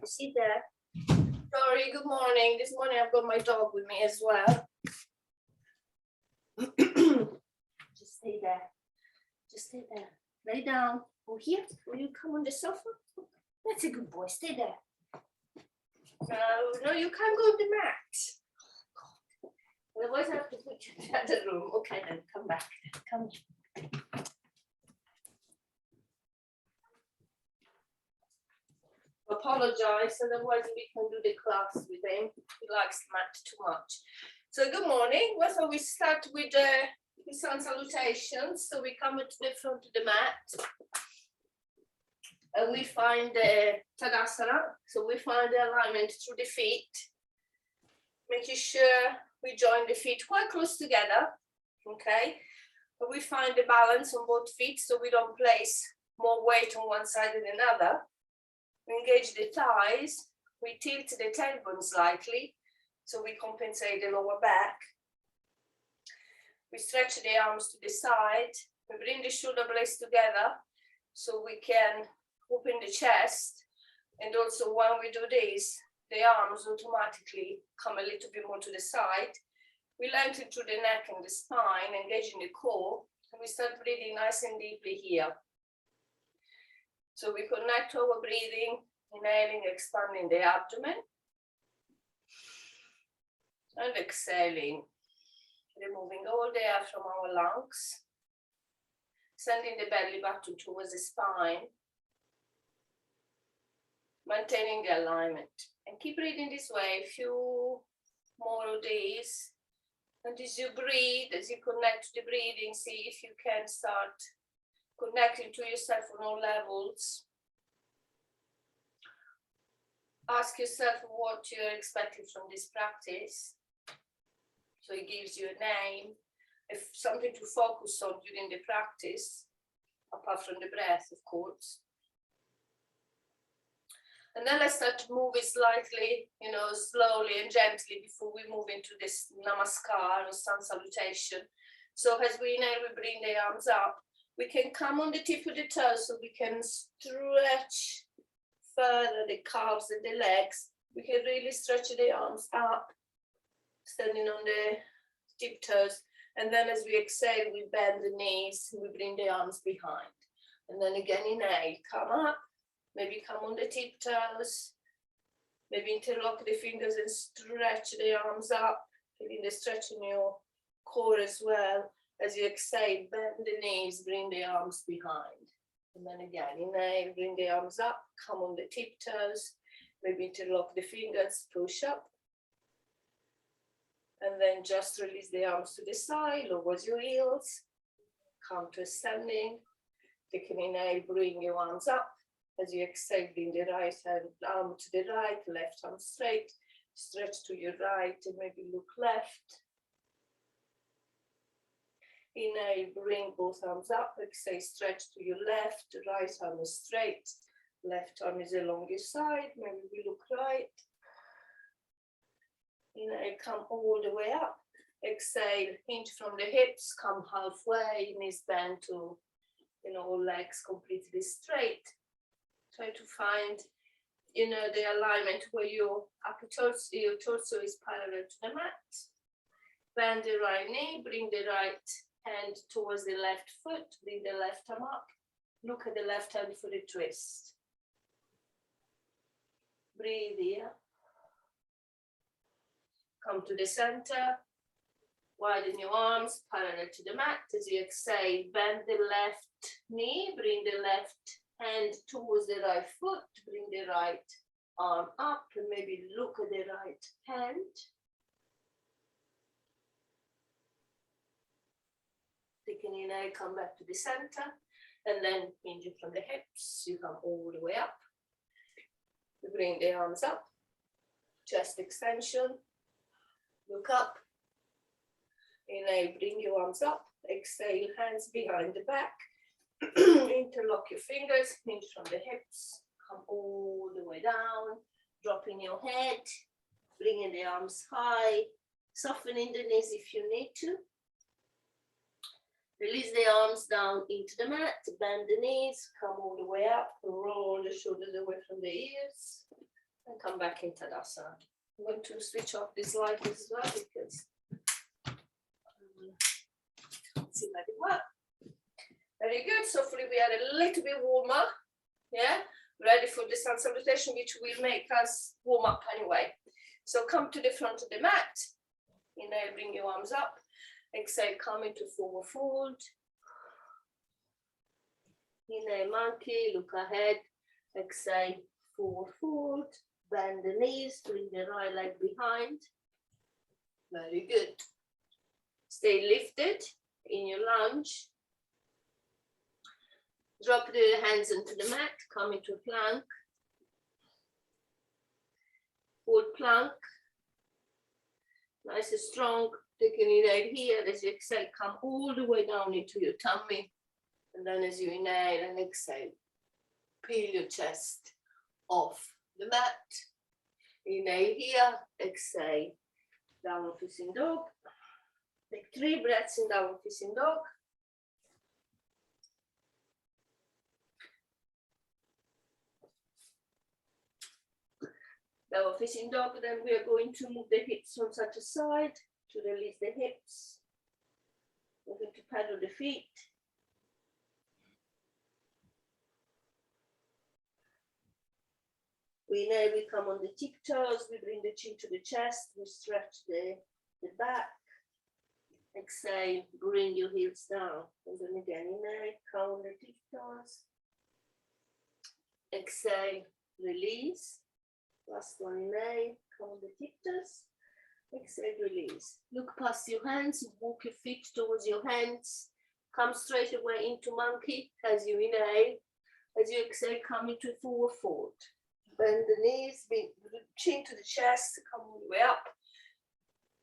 See there. Sorry, good morning. This morning I've got my dog with me as well. Just stay there. Just stay there. Lay down. Oh, here. Will you come on the sofa? That's a good boy. Stay there. No, you can't go on the mat. Otherwise, I have to put you in the other room. Okay, then come back. Come. Apologize, otherwise we can do the class with him. He likes mat too much. So good morning. Well, so we start with the sun salutations. So we come to the front of the mat. And we find the Tadasana. So we find the alignment through the feet. Making sure we join the feet quite close together. Okay. But we find the balance on both feet so we don't place more weight on one side than another. We engage the thighs, we tilt the tailbone slightly, so we compensate the lower back. We stretch the arms to the side, we bring the shoulder blades together, so we can open the chest, and also when we do this, the arms automatically come a little bit more to the side. We lengthen through the neck and the spine, engaging the core, and we start breathing nice and deeply here. So we connect to our breathing, inhaling, expanding the abdomen. And exhaling, removing all the air from our lungs. Sending the belly button towards the spine. Maintaining the alignment. And keep breathing this way, a few more of these. And as you breathe, as you connect to the breathing, see if you can start connecting to yourself on all levels. Ask yourself what you're expecting from this practice. So it gives you a name, if something to focus on during the practice, apart from the breath, of course. And then let's start moving slightly, slowly and gently before we move into this namaskar or sun salutation. So as we inhale, we bring the arms up. We can come on the tip of the toes so we can stretch further the calves and the legs. We can really stretch the arms up, standing on the tiptoes. And then as we exhale, we bend the knees, we bring the arms behind. And then again, inhale, come up, maybe come on the tiptoes, maybe interlock the fingers and stretch the arms up, feeling the stretch in your core as well. As you exhale, bend the knees, bring the arms behind. And then again, inhale, bring the arms up, come on the tiptoes, maybe interlock the fingers, push up. And then just release the arms to the side, lower your heels, come to a standing. Take an inhale, bring your arms up. As you exhale, bring the right hand arm to the right, left arm straight, stretch to your right and maybe look left. Inhale, bring both arms up, exhale, stretch to your left, right arm is straight, left arm is along your side, maybe we look right. Inhale, come all the way up, exhale, hinge from the hips, come halfway, knees bend to, legs completely straight. Try to find, the alignment where your upper torso, your torso is parallel to the mat. Bend the right knee, bring the right hand towards the left foot, bring the left arm up, look at the left hand for the twist. Breathe here. Come to the center, widen your arms parallel to the mat. As you exhale, bend the left knee, bring the left hand towards the right foot, bring the right arm up, and maybe look at the right hand. Take an inhale, come back to the center, and then hinge from the hips. You come all the way up. You bring the arms up, chest extension, look up. Inhale, bring your arms up. Exhale, hands behind the back. Interlock your fingers, hinge from the hips. Come all the way down, dropping your head, bringing the arms high, softening the knees if you need to. Release the arms down into the mat, bend the knees, come all the way up, roll the shoulders away from the ears. And come back in Tadasana. I'm going to switch off this light as well because can't see very well. Very good. So hopefully we are a little bit warmer. Yeah, ready for the sun salutation, which will make us warm up anyway. So come to the front of the mat. Inhale, bring your arms up. Exhale, come into forward fold. Inhale, monkey, look ahead. Exhale, forward fold. Bend the knees, bring the right leg behind. Very good. Stay lifted in your lunge. Drop the hands into the mat, come into plank. Hold plank. Nice and strong. Taking it right here. As you exhale, come all the way down into your tummy. And then as you inhale and exhale, peel your chest off the mat. Inhale here, exhale, downward facing dog. Take 3 breaths in downward facing dog. Downward facing dog, then we are going to move the hips from side to side to release the hips. We're going to paddle the feet. We inhale, we come on the tiptoes, we bring the chin to the chest, we stretch the back. Exhale, bring your heels down. And then again, inhale, come on the tiptoes. Exhale, release. Last one, inhale, come on the tiptoes. Exhale, release. Look past your hands, walk your feet towards your hands. Come straight away into monkey as you inhale. As you exhale, come into forward fold. Bend the knees, bring the chin to the chest, come all the way up.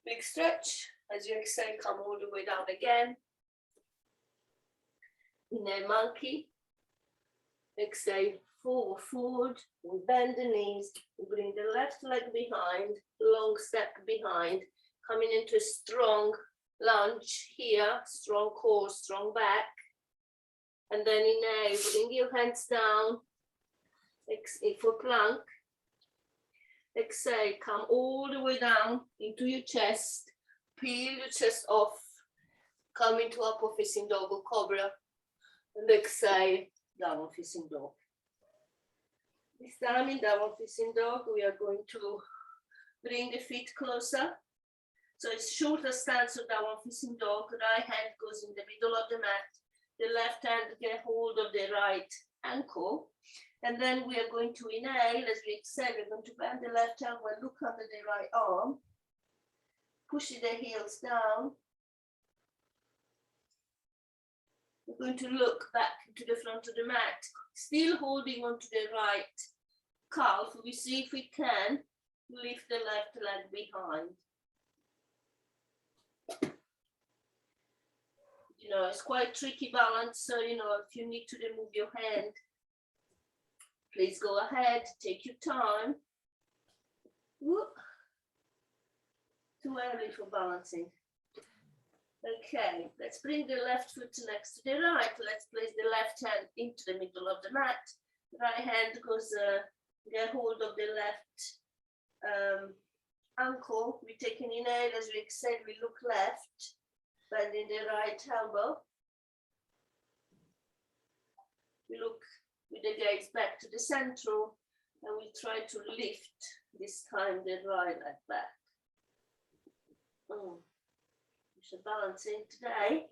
Big stretch. As you exhale, come all the way down again. Inhale, monkey. Exhale, forward fold. We bend the knees. We bring the left leg behind, long step behind. Coming into a strong lunge here, strong core, strong back. And then inhale, bring your hands down. Exhale for plank. Exhale, come all the way down into your chest. Peel your chest off. Come into upper facing dog or cobra. And exhale, downward facing dog. This time in downward facing dog, we are going to bring the feet closer. So it's shorter stance of downward facing dog. Right hand goes in the middle of the mat. The left hand get hold of the right ankle. And then we are going to inhale. As we exhale, we're going to bend the left elbow and look under the right arm. Pushing the heels down. We're going to look back to the front of the mat, still holding onto the right calf. We see if we can lift the left leg behind. You know, it's quite tricky balance, so you know, if you need to remove your hand, please go ahead, take your time. Whoop. Too early for balancing. Okay, let's bring the left foot next to the right. Let's place the left hand into the middle of the mat. Right hand goes, get hold of the left ankle. We take an inhale. As we exhale, we look left, bending the right elbow. We look with the gaze back to the central, and we try to lift, this time, the right leg back. So balancing today.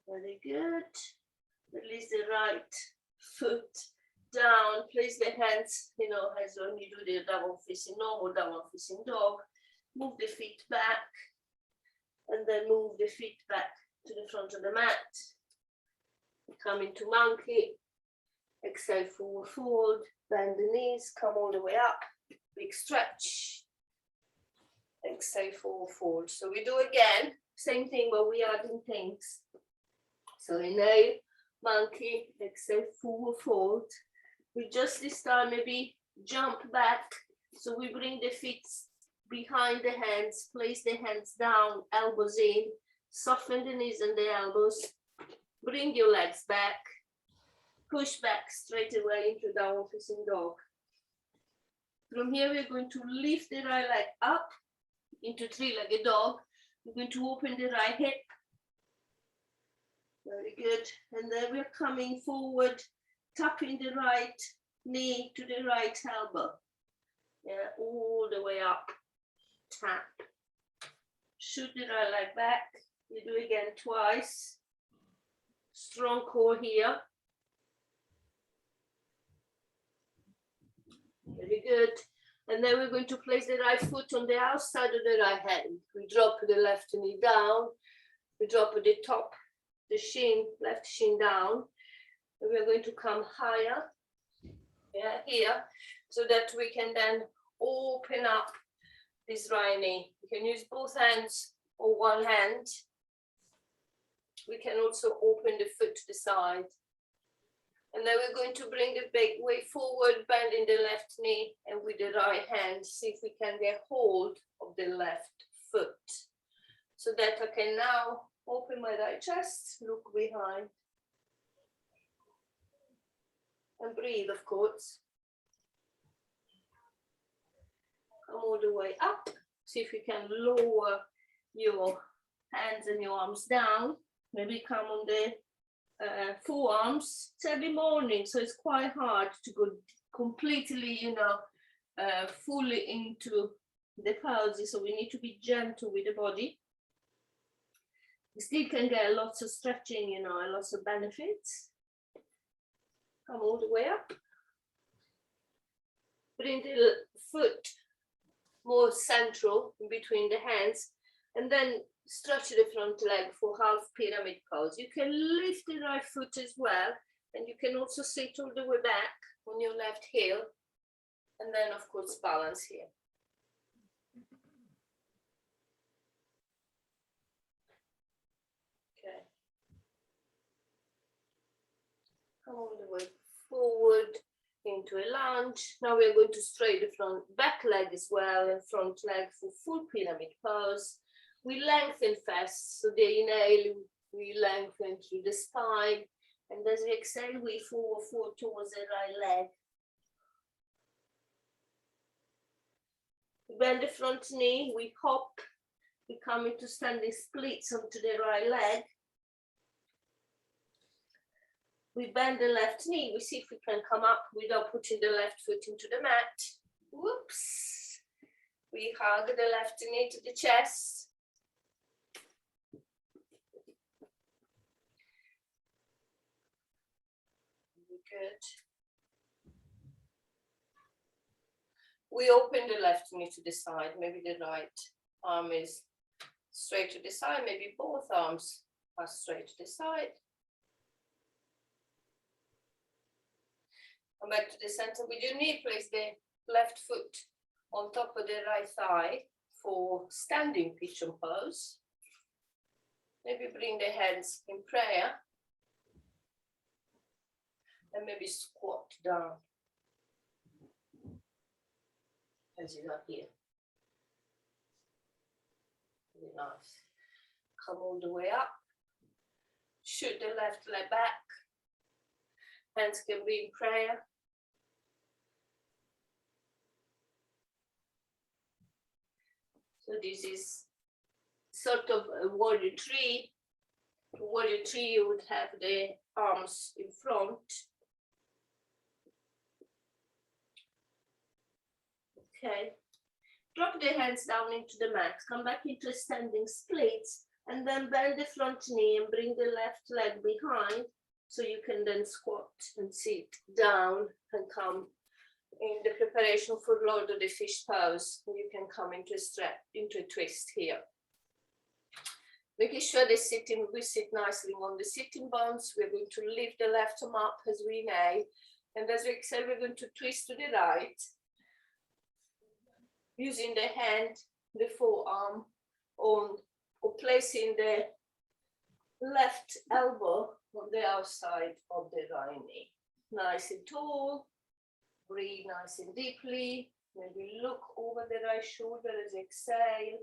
Very good. Release the right foot down. Place the hands, you know, as when you do the downward facing normal, downward facing dog. Move the feet back, and then move the feet back to the front of the mat. Come into monkey. Exhale, forward fold. Bend the knees. Come all the way up. Big stretch. Exhale, forward fold. So we do again, same thing, but we are adding things. So inhale, monkey, exhale, forward fold. We just this time maybe jump back. So we bring the feet behind the hands, place the hands down, elbows in, soften the knees and the elbows. Bring your legs back. push back straight away into downward facing dog. From here, we're going to lift the right leg up into three-legged dog. We're going to open the right hip. Very good. And then we're coming forward, tapping the right knee to the right elbow. Yeah, all the way up. Tap. Shoot the right leg back. You do again twice. Strong core here. Very good. And then we're going to place the right foot on the outside of the right hand. We drop the left knee down. We drop the top, the shin, left shin down. And we're going to come higher, yeah, here, so that we can then open up this right knee. You can use both hands or one hand. We can also open the foot to the side. And then we're going to bring the big weight forward, bending the left knee, and with the right hand, see if we can get hold of the left foot. So that I can now open my right chest, look behind, and breathe, of course. Come all the way up. See if you can lower your hands and your arms down. Maybe come on the forearms. It's early morning, so it's quite hard to go completely, fully into the poses. So we need to be gentle with the body. We still can get lots of stretching, lots of benefits. Come all the way up. Bring the foot more central in between the hands, and then stretch the front leg for half pyramid pose. You can lift the right foot as well, and you can also sit all the way back on your left heel, and then of course balance here. Okay. Come all the way forward into a lunge. Now we're going to straight the front back leg as well, and front leg for full pyramid pose. We lengthen first, so the inhale, we lengthen through the spine, and as we exhale, we forward towards the right leg. We bend the front knee, we hop, we come into standing splits onto the right leg. We bend the left knee, we see if we can come up without putting the left foot into the mat. Whoops. We hug the left knee to the chest. Good. We open the left knee to the side. Maybe the right arm is straight to the side. Maybe both arms are straight to the side. Come back to the center with your knee. Place the left foot on top of the right thigh for standing pigeon pose. Maybe bring the hands in prayer. And maybe squat down as you are here. Really nice. Come all the way up. Shoot the left leg back. Hands can be in prayer. So this is sort of a warrior three. Warrior three, you would have the arms in front. Okay, drop the hands down into the mat, come back into standing splits, and then bend the front knee and bring the left leg behind, so you can then squat and sit down and come in the preparation for Lord of the Fish pose. You can come into a twist here. Making sure we sit nicely on the sitting bones. We're going to lift the left arm up as we inhale, and as we exhale, we're going to twist to the right. Using the hand, the forearm on, or placing the left elbow on the outside of the right knee. Nice and tall, breathe nice and deeply. Maybe look over the right shoulder as you exhale.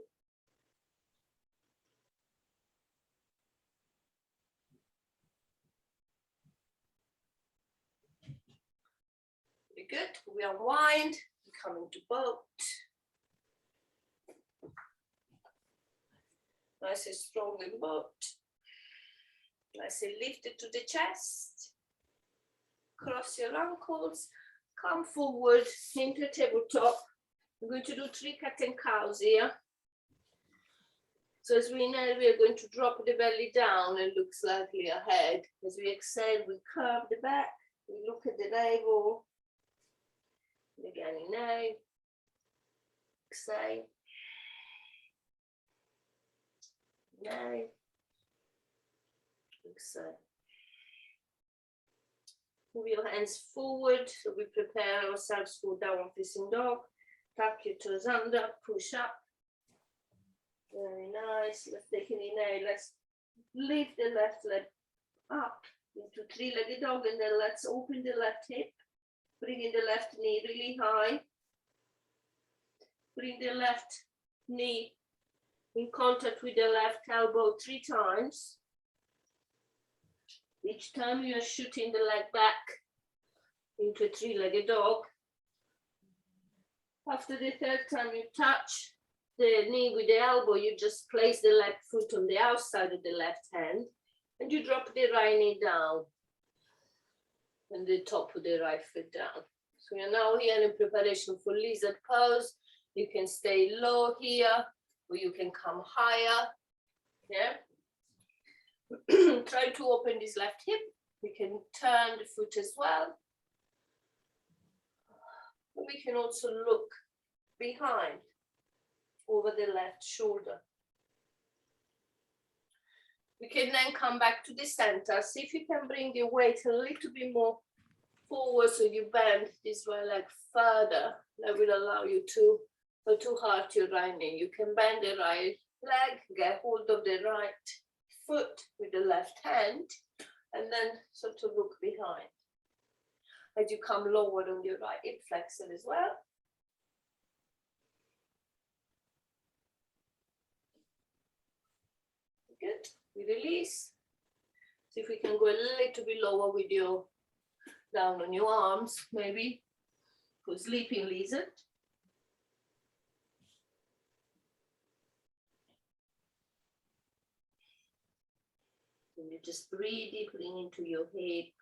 Very good. We unwind, we come into boat. Nice and strong in boat. Nice and lifted to the chest. Cross your ankles. Come forward into tabletop. We're going to do 3 cat and cows here. So as we inhale, we are going to drop the belly down and look slightly ahead. As we exhale, we curve the back. We look at the navel. And again, inhale. Exhale. Inhale. Exhale. Move your hands forward, so we prepare ourselves for downward facing dog. Tuck your toes under, push up. Very nice. Let's take an inhale. Let's lift the left leg up into 3-legged dog, and then let's open the left hip. Bring in the left knee really high. Bring the left knee in contact with the left elbow 3 times. Each time you are shooting the leg back into a 3-legged dog. After the 3rd time you touch the knee with the elbow, you just place the left foot on the outside of the left hand and you drop the right knee down and the top of the right foot down. So you're now here in preparation for lizard pose. You can stay low here or you can come higher. Yeah. Try to open this left hip. We can turn the foot as well. We can also look behind over the left shoulder. We can then come back to the center. See if you can bring your weight a little bit more forward so you bend this right leg further. That will allow you to go too hard to your right knee. You can bend the right leg, get hold of the right foot with the left hand, and then sort of look behind. As you come lower on your right hip flexor as well. Good. We release. See if we can go a little bit lower with your down on your arms, maybe for sleeping lizard. And you just breathe deeply into your hip,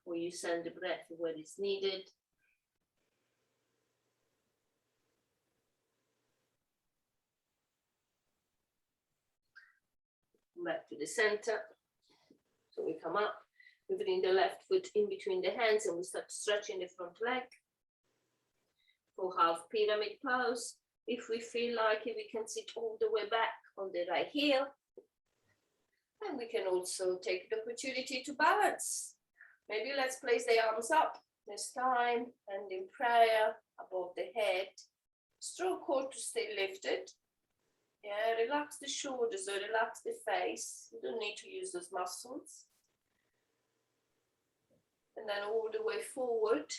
or you send the breath where it's needed. Back to the center. So we come up, we bring the left foot in between the hands and we start stretching the front leg for half pyramid pose. If we feel like it, we can sit all the way back on the right heel. And we can also take the opportunity to balance. Maybe let's place the arms up this time and in prayer above the head. Strong core to stay lifted. Yeah, relax the shoulders or relax the face. You don't need to use those muscles. And then all the way forward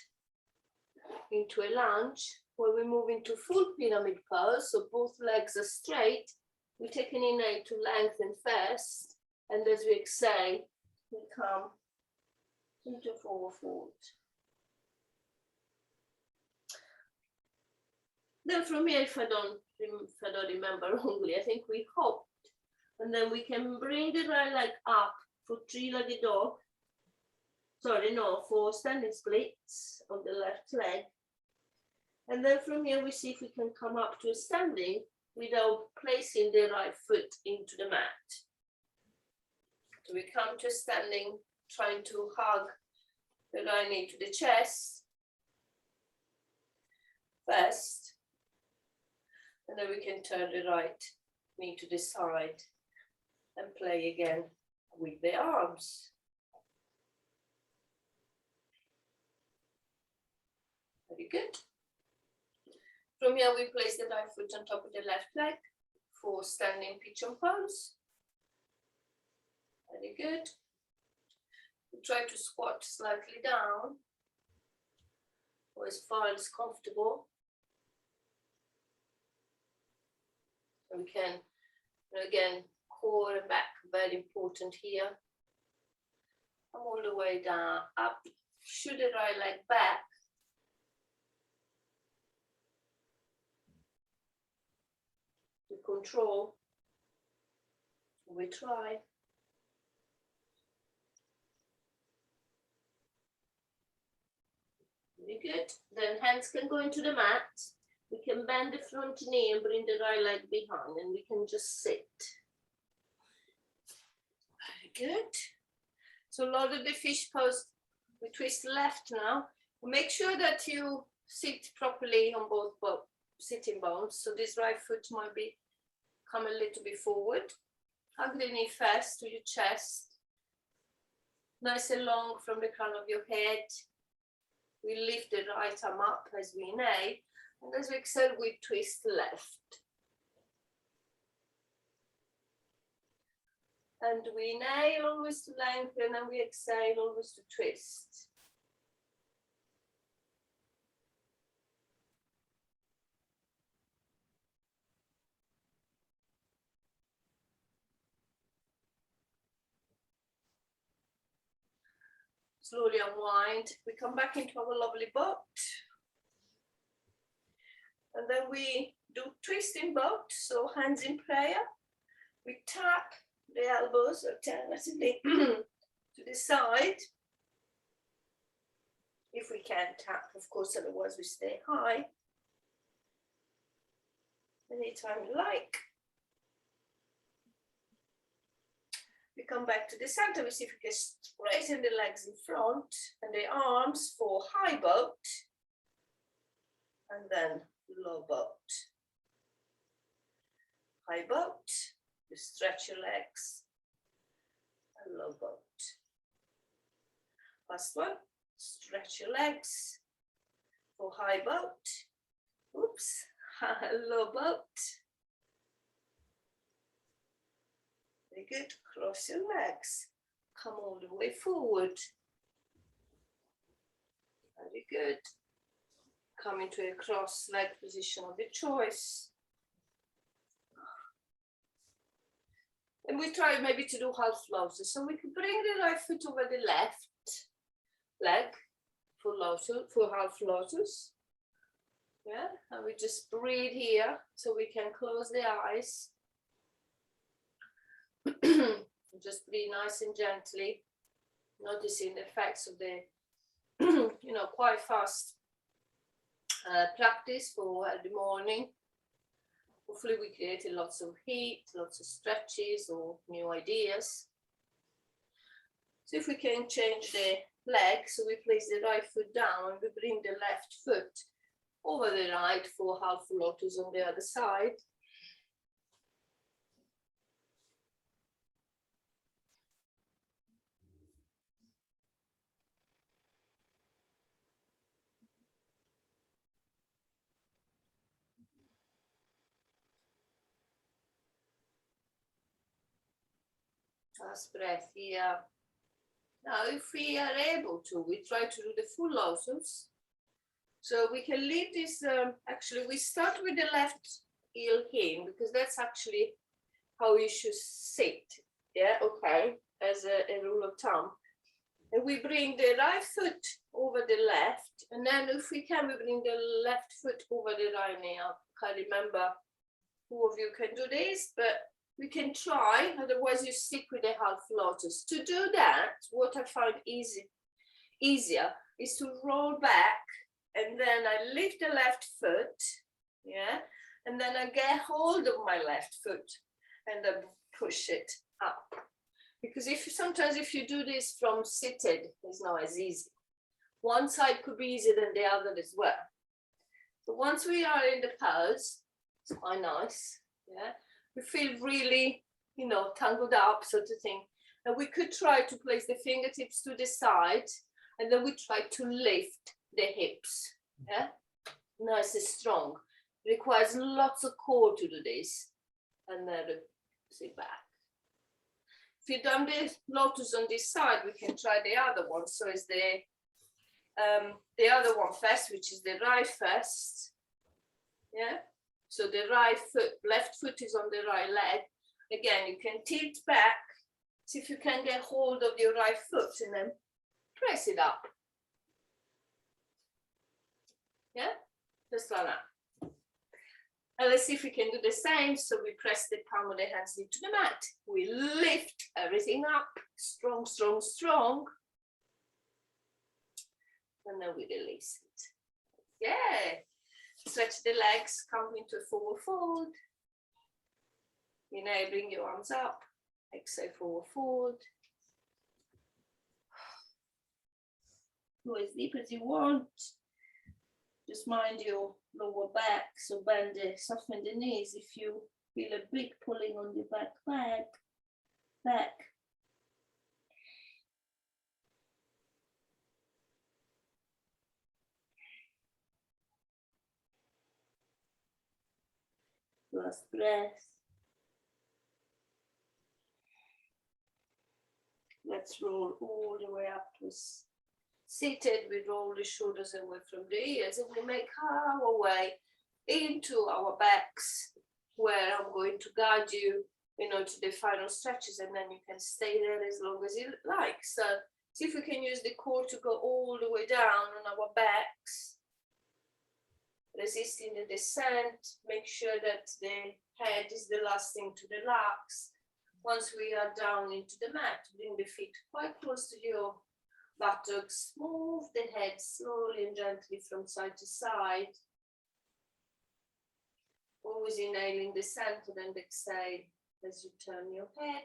into a lunge where we move into full pyramid pose. So both legs are straight. We take an inhale to lengthen first. And as we exhale, we come into forward fold. Then from here, if I don't remember wrongly, I think we hopped. And then we can bring the right leg up for 3-legged dog. Sorry, no, for standing splits on the left leg. And then from here, we see if we can come up to a standing without placing the right foot into the mat. So we come to standing, trying to hug the right knee to the chest first. And then we can turn the right knee to the side and play again with the arms. Very good. From here, we place the right foot on top of the left leg for standing pigeon pose. Very good. We try to squat slightly down or as far as comfortable. We can, again, core and back, very important here. Come all the way down, up, shoot the right leg back, control. We try. Very good. Then hands can go into the mat. We can bend the front knee and bring the right leg behind, and we can just sit. Very good. So a lot of the fish pose, we twist left now. Make sure that you sit properly on both sitting bones. So this right foot might be come a little bit forward. Hug the knee first to your chest. Nice and long from the crown of your head. We lift the right arm up as we inhale. And as we exhale, we twist left. And we inhale always to lengthen, and we exhale always to twist. Slowly unwind. We come back into our lovely boat. And then we do twisting boat, so hands in prayer. We tap the elbows alternatively to the side. If we can tap, of course, otherwise we stay high. Anytime you like. We come back to the center. We see if we can straighten the legs in front and the arms for high boat. And then low boat. High boat, you stretch your legs, and low boat. Last one, stretch your legs for high boat. Oops, low boat. Very good, cross your legs, come all the way forward. Very good. Come into a cross leg position of your choice. And we try maybe to do half lotus. So we can bring the right foot over the left leg for lotus, for half lotus. Yeah, and we just breathe here so we can close the eyes. Just breathe nice and gently, noticing the effects of the, quite fast practice for the morning. Hopefully we created lots of heat, lots of stretches or new ideas. So if we can change the leg, so we place the right foot down and we bring the left foot over the right for half lotus on the other side. Last breath here. Now, if we are able to, we try to do the full lotus. So we can leave this, actually we start with the left heel in, because that's actually how you should sit. Yeah, okay, as a rule of thumb. And we bring the right foot over the left, and then if we can, we bring the left foot over the right knee. I can't remember who of you can do this, but we can try, otherwise you stick with the half lotus. To do that, what I find easier is to roll back, and then I lift the left foot, yeah, and then I get hold of my left foot and I push it up. Because sometimes if you do this from seated, it's not as easy. One side could be easier than the other as well. So once we are in the pose, it's quite nice, yeah. We feel really, tangled up, sort of thing. And we could try to place the fingertips to the side, and then we try to lift the hips, yeah? Nice and strong. It requires lots of core to do this. And then sit back. If you've done the lotus on this side, we can try the other one. So it's the other one first, which is the right first, yeah? So the right foot, left foot is on the right leg. Again, you can tilt back, see if you can get hold of your right foot and then press it up. Yeah, just like that. And let's see if we can do the same. So we press the palm of the hands into the mat. We lift everything up, strong, strong, strong. And then we release it. Yeah. Stretch the legs, come into a forward fold. Inhale, bring your arms up. Exhale, forward fold. Go as deep as you want. Just mind your lower back, so soften the knees if you feel a big pulling on your back. Last breath. Let's roll all the way up to seated. We roll the shoulders away from the ears and we make our way into our backs, where I'm going to guide you, to the final stretches, and then you can stay there as long as you like. So see if we can use the core to go all the way down on our backs, resisting the descent. Make sure that the head is the last thing to relax. Once we are down into the mat, bring the feet quite close to your buttocks. Move the head slowly and gently from side to side. Always inhaling the center and exhale as you turn your head.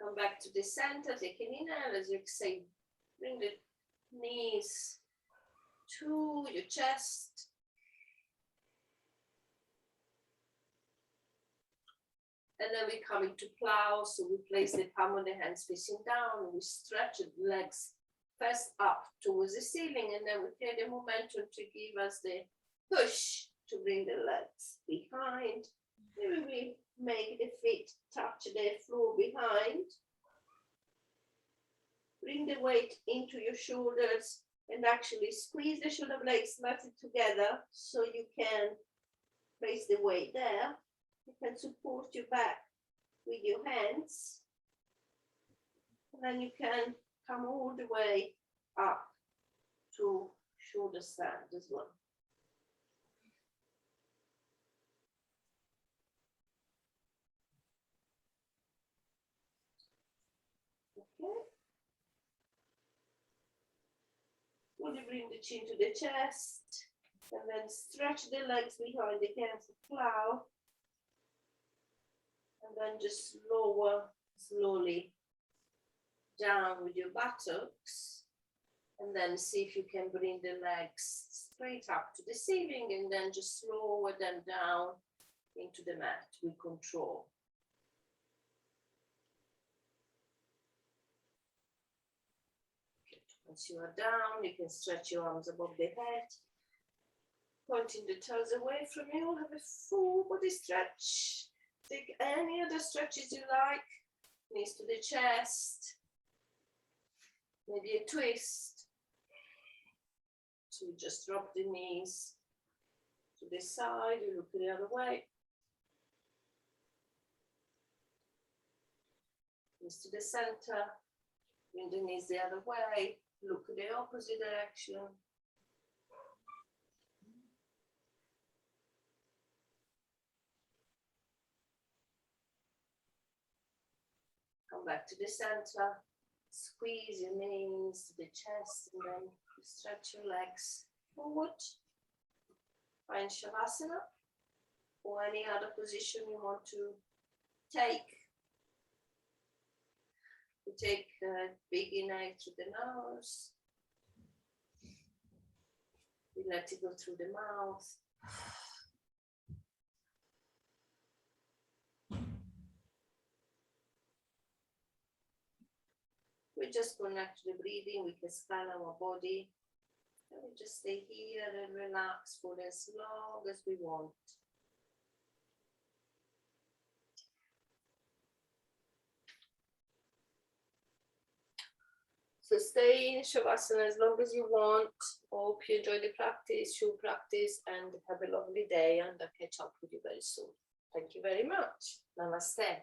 Come back to the center, take an inhale as you exhale. Bring the knees to your chest. And then we come into plow, so we place the palm of the hands facing down, we stretch the legs first up towards the ceiling, and then we create the momentum to give us the push to bring the legs behind. Maybe we make the feet touch the floor behind. Bring the weight into your shoulders and actually squeeze the shoulder blades, mat it together so you can place the weight there. You can support your back with your hands. And then you can come all the way up to shoulder stand as well. Okay. Slowly bring the chin to the chest and then stretch the legs behind again to plow. And then just lower slowly down with your buttocks. And then see if you can bring the legs straight up to the ceiling and then just lower them down into the mat with control. Okay. Once you are down, you can stretch your arms above the head, pointing the toes away from you. Have a full body stretch. Take any other stretches you like. Knees to the chest. Maybe a twist. So you just drop the knees to the side, you look the other way. Knees to the center, bring the knees the other way, look the opposite direction. Come back to the center, squeeze your knees to the chest and then stretch your legs forward. Find Shavasana or any other position you want to take. You take a big inhale through the nose. You let it go through the mouth. We just connect to the breathing, we can scan our body. And we just stay here and relax for as long as we want. So stay in Shavasana as long as you want. Hope you enjoy the practice, your practice, and have a lovely day, and I'll catch up with you very soon. Thank you very much. Namaste.